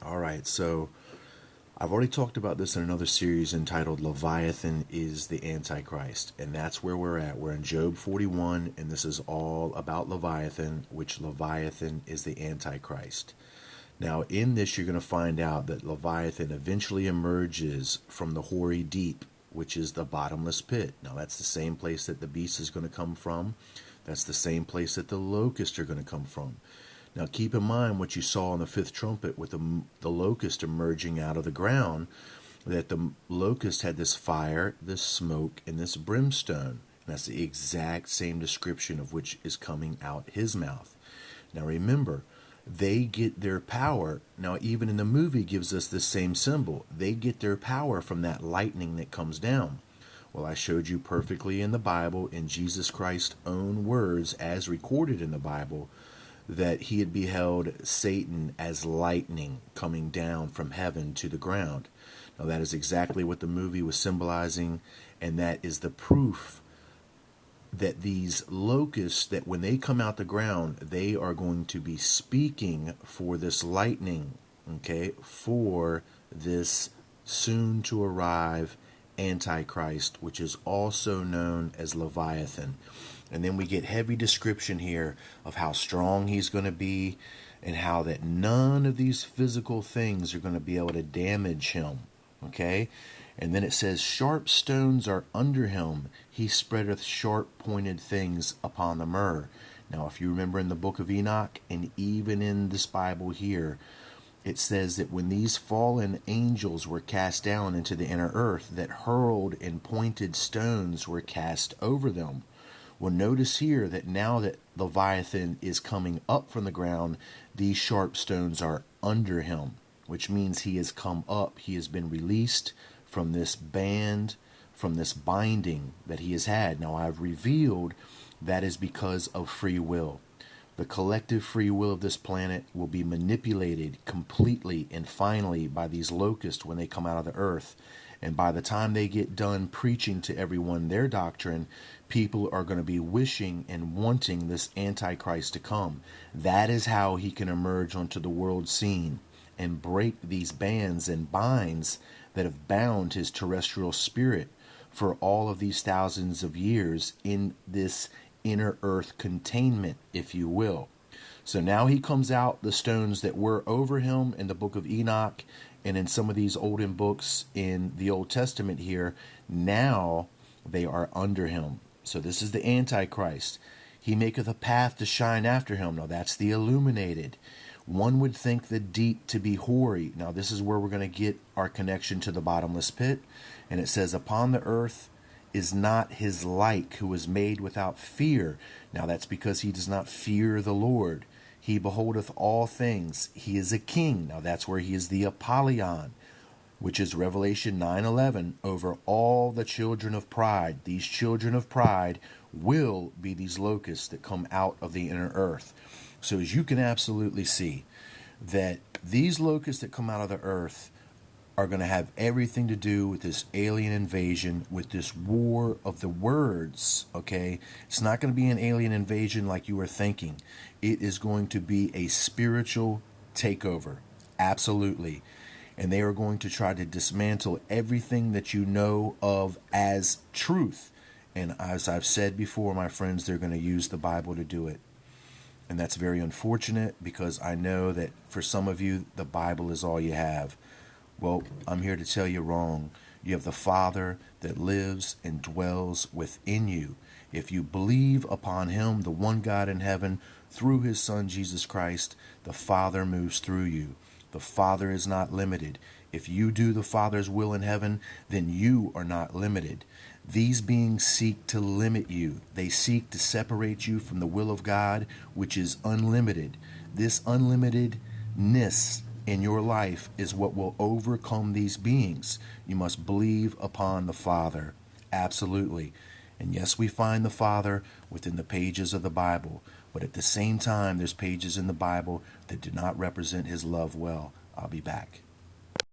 All right, so I've already talked about this in another series entitled Leviathan is the Antichrist, and that's where we're at. We're in Job 41, and this is all about Leviathan, which Leviathan is the Antichrist. Now, in this, you're going to find out that Leviathan eventually emerges from the hoary deep, which is the bottomless pit. Now, that's the same place that the beast is going to come from. That's the same place that the locusts are going to come from. Now, keep in mind what you saw in the fifth trumpet with the locust emerging out of the ground, that the locust had this fire, this smoke, and this brimstone. And that's the exact same description of which is coming out his mouth. Now, remember, they get their power. Now, even in the movie gives us this same symbol. They get their power from that lightning that comes down. Well, I showed you perfectly in the Bible, in Jesus Christ's own words, as recorded in the Bible, that he had beheld Satan as lightning coming down from heaven to the ground. Now, that is exactly what the movie was symbolizing, and that is the proof that these locusts, that when they come out the ground, they are going to be speaking for this lightning, okay, for this soon to arrive Antichrist, which is also known as Leviathan. And then we get heavy description here of how strong he's going to be, and how that none of these physical things are going to be able to damage him, okay? And then it says, sharp stones are under him. He spreadeth sharp-pointed things upon the myrrh. Now, if you remember in the book of Enoch, and even in this Bible here, it says that when these fallen angels were cast down into the inner earth, that hurled and pointed stones were cast over them. Well, notice here that now that Leviathan is coming up from the ground, these sharp stones are under him, which means he has come up. He has been released from this band, from this binding that he has had. Now, I've revealed that is because of free will. The collective free will of this planet will be manipulated completely and finally by these locusts when they come out of the earth. And by the time they get done preaching to everyone their doctrine, people are going to be wishing and wanting this Antichrist to come. That is how he can emerge onto the world scene and break these bands and binds that have bound his terrestrial spirit for all of these thousands of years in this inner earth containment, if you will. So now he comes out, the stones that were over him in the book of Enoch and in some of these olden books in the Old Testament here, now they are under him. So this is the Antichrist. He maketh a path to shine after him. Now that's the illuminated. One would think the deep to be hoary. Now this is where we're going to get our connection to the bottomless pit. And it says, upon the earth is not his like, who was made without fear. Now that's because he does not fear the Lord. He beholdeth all things. He is a king. Now that's where he is the Apollyon, which is Revelation 9:11, over all the children of pride. These children of pride will be these locusts that come out of the inner earth. So as you can absolutely see, that these locusts that come out of the earth are going to have everything to do with this alien invasion, with this war of the words, okay? It's not going to be an alien invasion like you were thinking. It is going to be a spiritual takeover, absolutely. And they are going to try to dismantle everything that you know of as truth. And as I've said before, my friends, they're going to use the Bible to do it. And that's very unfortunate, because I know that for some of you, the Bible is all you have. Well, I'm here to tell you wrong. You have the Father that lives and dwells within you. If you believe upon him, the one God in heaven, through his Son, Jesus Christ, the Father moves through you. The Father is not limited. If you do the Father's will in heaven, then you are not limited. These beings seek to limit you. They seek to separate you from the will of God, which is unlimited. This unlimitedness in your life is what will overcome these beings. You must believe upon the Father. Absolutely. And yes, we find the Father within the pages of the Bible, but at the same time, there's pages in the Bible that do not represent his love well. I'll be back.